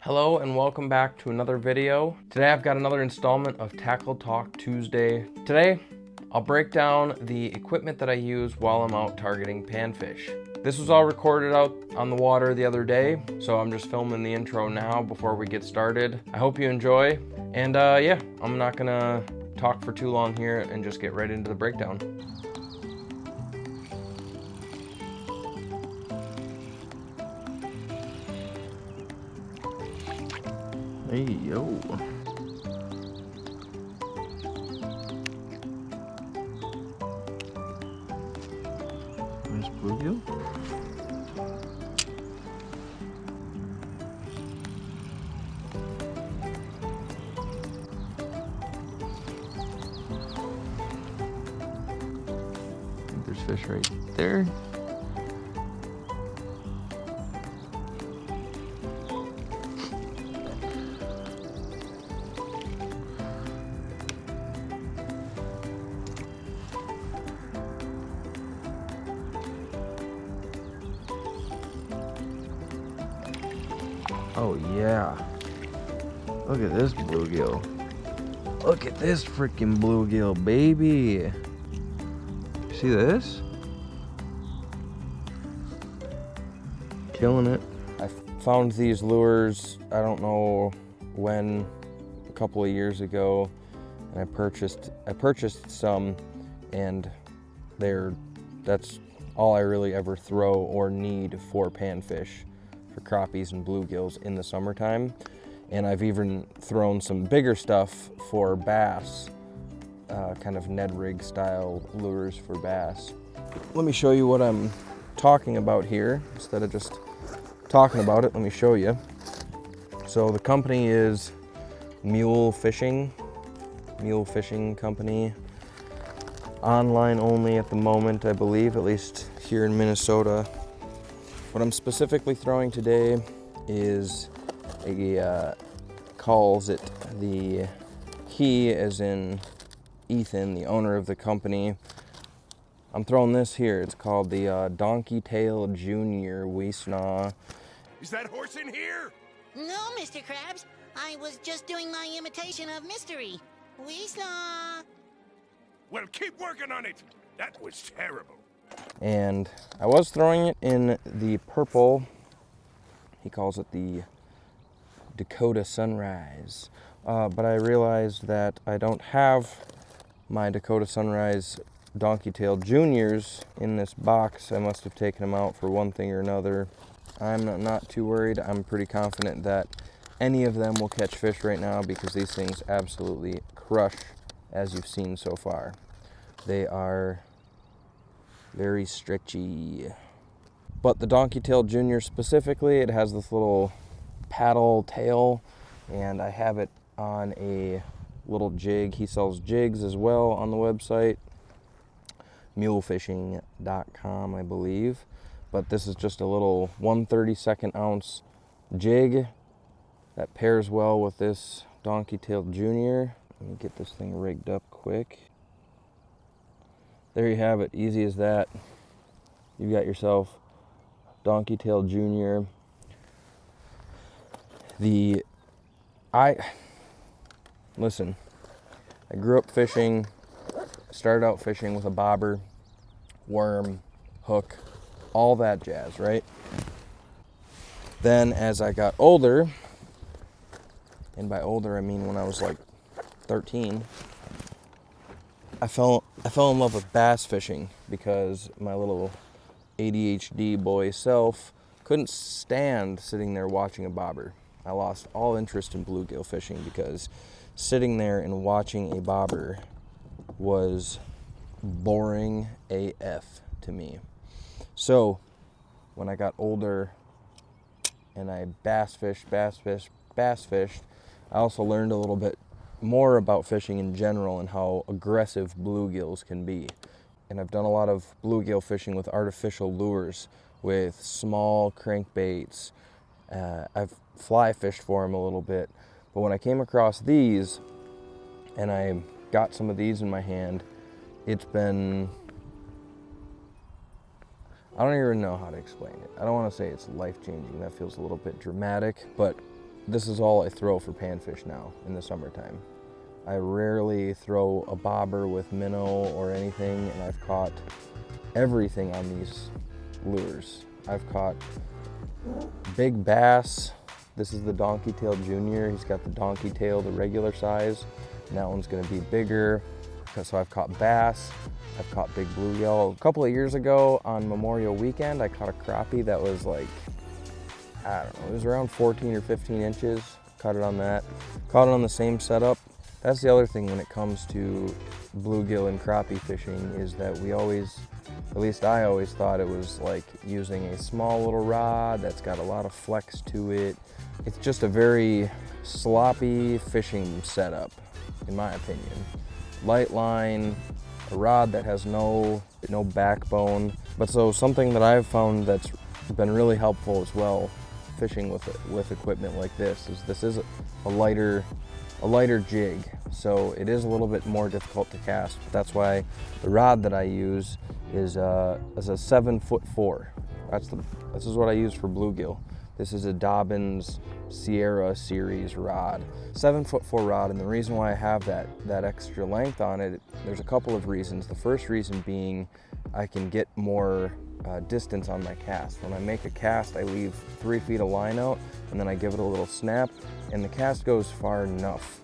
Hello and welcome back to another video. Today I've got another installment of Tackle Talk Tuesday. Today I'll break down the equipment that I use while I'm out targeting panfish. This was all recorded out on the water the other day, so I'm just filming the intro now before we get started. I hope you enjoy, and yeah, I'm not gonna talk for too long here and just get right into the breakdown. Hey, yo. Nice bluegill. I think there's fish right there. Oh yeah. Look at this bluegill. Look at this freaking bluegill, baby. See this? Killing it. I found these lures, I don't know when, a couple of years ago, and I purchased some, and that's all I really ever throw or need for panfish, for crappies and bluegills in the summertime. And I've even thrown some bigger stuff for bass, kind of Ned rig style lures for bass. Let me show you what I'm talking about here. Instead of just talking about it, let me show you. So the company is Mule Fishing Company. Online only at the moment, I believe, at least here in Minnesota. What I'm specifically throwing today is he as in Ethan, the owner of the company. I'm throwing this here. It's called the Donkey Tail Junior Weesnaw. Is that horse in here? No, Mr. Krabs. I was just doing my imitation of Mystery. We saw. Well, keep working on it. That was terrible. And I was throwing it in the purple. He calls it the Dakota Sunrise. But I realized that I don't have my Dakota Sunrise Donkey Tail Juniors in this box. I must have taken them out for one thing or another. I'm not too worried. I'm pretty confident that any of them will catch fish right now because these things absolutely crush, as you've seen so far. They are very stretchy. But the Donkey Tail Junior specifically, it has this little paddle tail, and I have it on a little jig. He sells jigs as well on the website, mulefishing.com, I believe. But this is just a little 1/32 ounce jig that pairs well with this Donkey Tail Junior. Let me get this thing rigged up quick. There you have it, easy as that. You've got yourself Donkey Tail Junior. Listen, I grew up fishing, started out fishing with a bobber, worm, hook, all that jazz, right? Then as I got older, and by older I mean when I was like 13, I fell in love with bass fishing because my little ADHD boy self couldn't stand sitting there watching a bobber. I lost all interest in bluegill fishing because sitting there and watching a bobber was boring AF to me. When I got older and I bass fished, I also learned a little bit more about fishing in general and how aggressive bluegills can be. And I've done a lot of bluegill fishing with artificial lures, with small crankbaits. I've fly fished for them a little bit. But when I came across these, and I got some of these in my hand, it's been, I don't even know how to explain it. I don't want to say it's life-changing. That feels a little bit dramatic, but this is all I throw for panfish now in the summertime. I rarely throw a bobber with minnow or anything, and I've caught everything on these lures. I've caught big bass. This is the donkey tail junior. He's got the donkey tail, the regular size, and that one's gonna be bigger. So I've caught bass, I've caught big bluegill. A couple of years ago on Memorial Weekend, I caught a crappie that was like, I don't know, it was around 14 or 15 inches. Caught it on that. Caught it on the same setup. That's the other thing when it comes to bluegill and crappie fishing, is that we always, at least I always thought it was like using a small little rod that's got a lot of flex to it. It's just a very sloppy fishing setup, in my opinion. Light line, a rod that has no backbone. But so something that I've found that's been really helpful as well, fishing with equipment like this is a lighter jig, so it is a little bit more difficult to cast. That's why the rod that I use is a 7'4". This is what I use for bluegill. This is a Dobyns Sierra series rod, 7'4" rod, and the reason why I have that extra length on it, there's a couple of reasons. The first reason being I can get more distance on my cast. When I make a cast, I leave 3 feet of line out, and then I give it a little snap, and the cast goes far enough.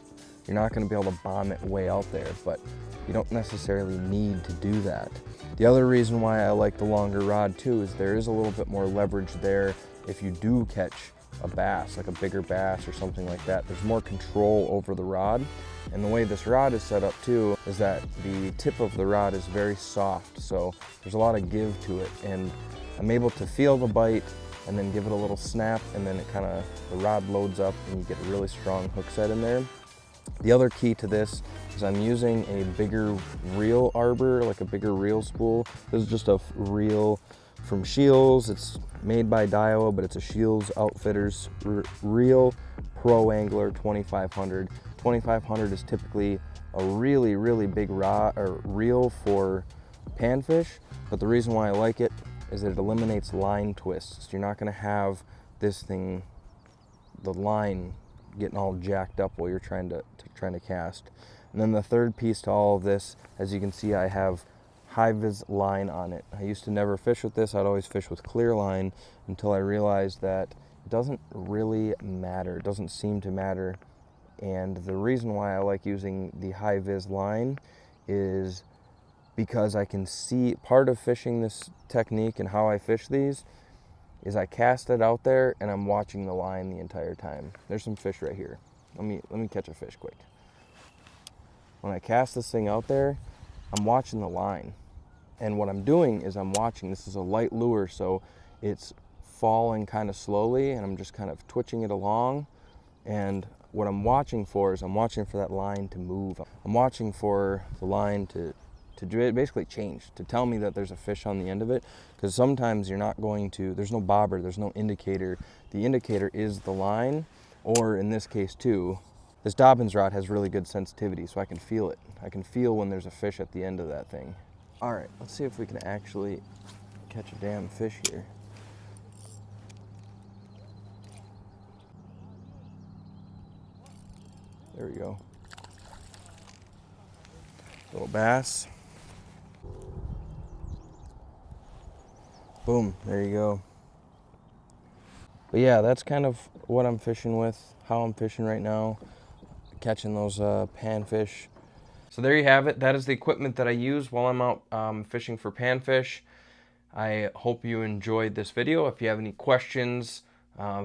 You're not going to be able to bomb it way out there, but you don't necessarily need to do that. The other reason why I like the longer rod too is there is a little bit more leverage there. If you do catch a bass, like a bigger bass or something like that, there's more control over the rod. And the way this rod is set up too is that the tip of the rod is very soft, so there's a lot of give to it, and I'm able to feel the bite and then give it a little snap, and then the rod loads up and you get a really strong hook set in there. The other key to this is I'm using a bigger reel arbor, like a bigger reel spool. This is just a reel from Scheels. It's made by Daiwa, but it's a Scheels Outfitters reel Pro Angler 2500. 2500 is typically a really big rod or reel for panfish, but the reason why I like it is that it eliminates line twists. You're not going to have this thing, the line, getting all jacked up while you're trying to cast. And then the third piece to all of this, as you can see, I have Hi-Vis line on it. I used to never fish with this. I'd always fish with clear line until I realized that it doesn't really matter. It doesn't seem to matter. And the reason why I like using the Hi-Vis line is because I can see part of fishing this technique and how I fish these is I cast it out there and I'm watching the line the entire time. There's some fish right here. Let me catch a fish quick. When I cast this thing out there, I'm watching the line. And what I'm doing is I'm watching. This is a light lure, so it's falling kind of slowly, and I'm just kind of twitching it along. And what I'm watching for is I'm watching for that line to move. I'm watching for the line to basically change, to tell me that there's a fish on the end of it, because sometimes you're not going to, there's no bobber, there's no indicator. The indicator is the line, or in this case too, this Dobyns rod has really good sensitivity, so I can feel it. I can feel when there's a fish at the end of that thing. All right, let's see if we can actually catch a damn fish here. There we go. Little bass. Boom, there you go. But yeah, that's kind of what I'm fishing with, how I'm fishing right now, catching those panfish. So there you have it. That is the equipment that I use while I'm out fishing for panfish. I hope you enjoyed this video. If you have any questions,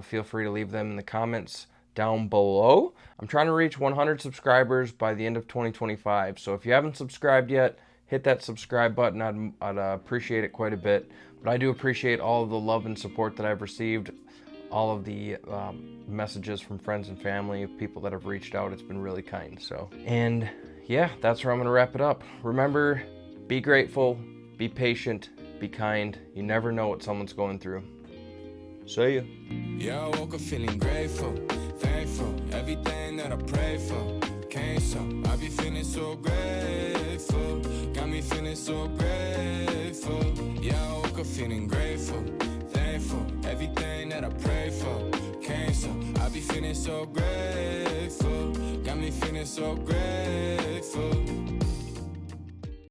feel free to leave them in the comments down below. I'm trying to reach 100 subscribers by the end of 2025. So if you haven't subscribed yet, hit that subscribe button. I'd appreciate it quite a bit. But I do appreciate all of the love and support that I've received, all of the messages from friends and family, people that have reached out. It's been really kind. So, and yeah, that's where I'm gonna wrap it up. Remember, be grateful, be patient, be kind. You never know what someone's going through. See ya. Yeah, I woke up feeling grateful, thankful, everything that I prayed for came so. I be feeling so grateful. Got me me feeling so grateful. Yeah, I woke up feeling grateful, thankful. Everything that I prayed for came so. I be feeling so grateful, got me feeling so grateful.